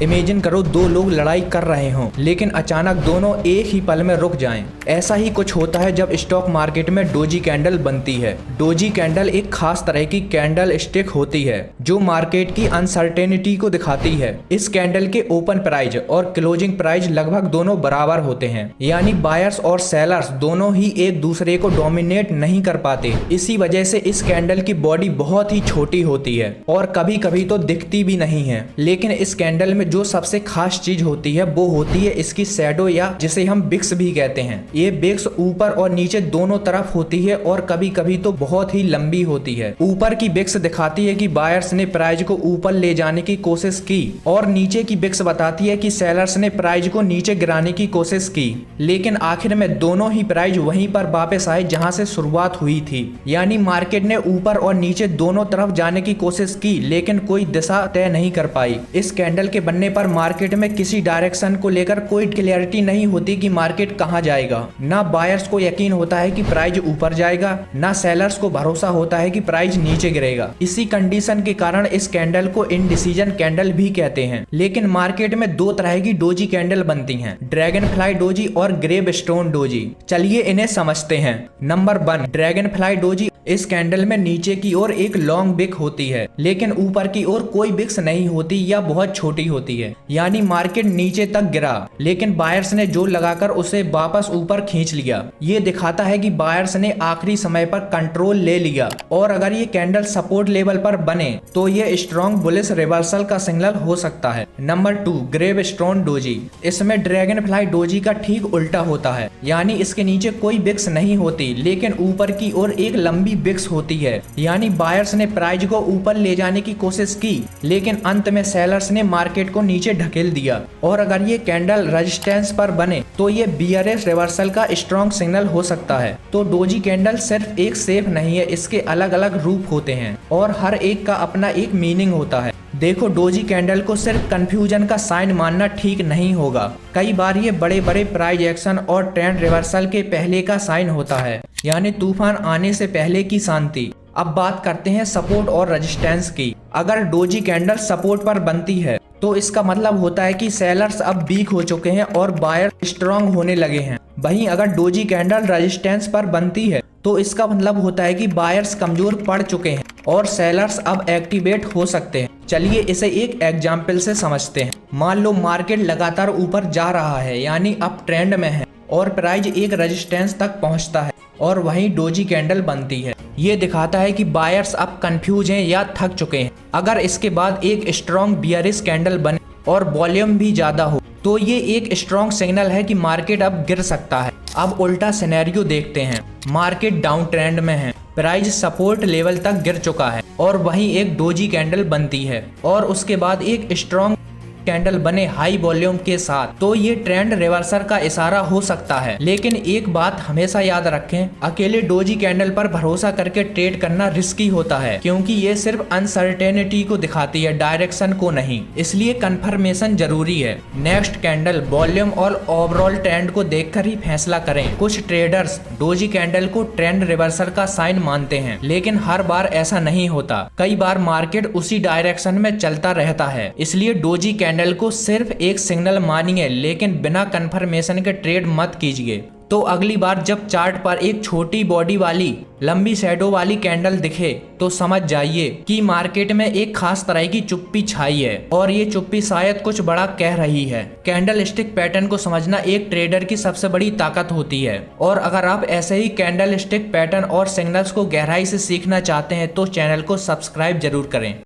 Imagine करो दो लोग लड़ाई कर रहे हों लेकिन अचानक दोनों एक ही पल में रुक जाएं। ऐसा ही कुछ होता है जब स्टॉक मार्केट में डोजी कैंडल बनती है। डोजी कैंडल एक खास तरह की कैंडल स्टिक होती है जो मार्केट की अनसर्टेनिटी को दिखाती है। इस कैंडल के ओपन प्राइस और क्लोजिंग प्राइस लगभग दोनों बराबर होते हैं, यानी बायर्स और सेलर्स दोनों ही एक दूसरे को डोमिनेट नहीं कर पाते। इसी वजह से इस कैंडल की बॉडी बहुत ही छोटी होती है और कभी कभी तो दिखती भी नहीं है। लेकिन इस कैंडल में जो सबसे खास चीज होती है वो होती है इसकी शैडो, या जिसे हम बिक्स भी कहते हैं। ये बिक्स ऊपर और नीचे दोनों तरफ होती है और कभी कभी तो बहुत ही लंबी होती है। ऊपर की बिक्स दिखाती है कि बायर्स ने प्राइस को ऊपर ले जाने की कोशिश की और नीचे की बिक्स बताती है कि सेलर्स ने प्राइस को नीचे गिराने की कोशिश की, लेकिन आखिर में दोनों ही प्राइस वहीं पर वापस आए जहां से शुरुआत हुई थी। यानी मार्केट ने ऊपर और नीचे दोनों तरफ जाने की कोशिश की लेकिन कोई दिशा तय नहीं कर पाई। इस कैंडल के बनने पर मार्केट में किसी डायरेक्शन को लेकर कोई क्लियरिटी नहीं होती कि मार्केट कहां जाएगा। ना बायर्स को यकीन होता है कि प्राइस ऊपर जाएगा, ना सेलर्स को भरोसा होता है कि प्राइस नीचे गिरेगा। इसी कंडीशन के कारण इस कैंडल को इनडिसीजन कैंडल भी कहते हैं। लेकिन मार्केट में दो तरह की डोजी कैंडल बनती हैं, ड्रैगन फ्लाई डोजी और ग्रेव स्टोन डोजी। चलिए इन्हें समझते हैं। Number 1, dragon fly doji. इस कैंडल में नीचे की ओर एक लॉन्ग बिक होती है लेकिन ऊपर की ओर कोई बिक्स नहीं होती या बहुत छोटी होती है। यानी मार्केट नीचे तक गिरा लेकिन बायर्स ने जोर लगाकर उसे वापस ऊपर खींच लिया। ये दिखाता है कि बायर्स ने आखिरी समय पर कंट्रोल ले लिया और अगर ये कैंडल सपोर्ट लेवल पर बने तो ये स्ट्रॉन्ग बुलिश रिवर्सल का सिग्नल हो सकता है। Number 2, gravestone doji. इसमें ड्रैगन फ्लाई डोजी का ठीक उल्टा होता है, यानी इसके नीचे कोई बिक्स नहीं होती लेकिन ऊपर की ओर एक लंबी बिक्स होती है। यानी बायर्स ने प्राइस को ऊपर ले जाने की कोशिश की लेकिन अंत में सेलर्स ने मार्केट को नीचे ढकेल दिया। और अगर ये कैंडल रेजिस्टेंस पर बने तो ये बियरिश रिवर्सल का स्ट्रॉन्ग सिग्नल हो सकता है। तो डोजी कैंडल सिर्फ एक शेप नहीं है, इसके अलग अलग रूप होते हैं और हर एक का अपना एक मीनिंग होता है। देखो, डोजी कैंडल को सिर्फ कंफ्यूजन का साइन मानना ठीक नहीं होगा। कई बार ये बड़े बड़े प्राइस एक्शन और ट्रेंड रिवर्सल के पहले का साइन होता है, यानी तूफान आने से पहले की शांति। अब बात करते हैं सपोर्ट और रेजिस्टेंस की। अगर डोजी कैंडल सपोर्ट पर बनती है तो इसका मतलब होता है कि सेलर्स अब वीक हो चुके हैं और बायर स्ट्रांग होने लगे हैं। वहीं अगर डोजी कैंडल रेजिस्टेंस पर बनती है तो इसका मतलब होता है कि बायर्स कमजोर पड़ चुके हैं और सेलर्स अब एक्टिवेट हो सकते हैं। चलिए इसे एक एग्जाम्पल से समझते हैं। मान लो मार्केट लगातार ऊपर जा रहा है, यानी अप ट्रेंड में है और प्राइस एक रेजिस्टेंस तक पहुंचता है और वहीं डोजी कैंडल बनती है। ये दिखाता है कि बायर्स अब कंफ्यूज हैं या थक चुके हैं। अगर इसके बाद एक स्ट्रॉन्ग बियरिश कैंडल बने और वॉल्यूम भी ज्यादा हो तो ये एक स्ट्रॉन्ग सिग्नल है कि मार्केट अब गिर सकता है। अब उल्टा सिनेरियो देखते हैं। मार्केट डाउन ट्रेंड में है, प्राइस सपोर्ट लेवल तक गिर चुका है और वहीं एक डोजी कैंडल बनती है और उसके बाद एक स्ट्रॉन्ग कैंडल बने हाई वॉल्यूम के साथ, तो ये ट्रेंड रिवर्सल का इशारा हो सकता है। लेकिन एक बात हमेशा याद रखें, अकेले डोजी कैंडल पर भरोसा करके ट्रेड करना रिस्की होता है क्योंकि ये सिर्फ अनसर्टेनिटी को दिखाती है, डायरेक्शन को नहीं। इसलिए कंफर्मेशन जरूरी है। नेक्स्ट कैंडल, वॉल्यूम और ओवरऑल ट्रेंड को देखकर ही फैसला करें। कुछ ट्रेडर्स डोजी कैंडल को ट्रेंड रिवर्सल का साइन मानते हैं लेकिन हर बार ऐसा नहीं होता। कई बार मार्केट उसी डायरेक्शन में चलता रहता है। इसलिए डोजी कैंडल को सिर्फ एक सिग्नल मानिए लेकिन बिना कंफर्मेशन के ट्रेड मत कीजिए। तो अगली बार जब चार्ट पर एक छोटी बॉडी वाली लंबी शैडो वाली कैंडल दिखे तो समझ जाइए कि मार्केट में एक खास तरह की चुप्पी छाई है और ये चुप्पी शायद कुछ बड़ा कह रही है। कैंडल स्टिक पैटर्न को समझना एक ट्रेडर की सबसे बड़ी ताकत होती है और अगर आप ऐसे ही कैंडल स्टिक पैटर्न और सिग्नल्स को गहराई से सीखना चाहते हैं तो चैनल को सब्सक्राइब जरूर करें।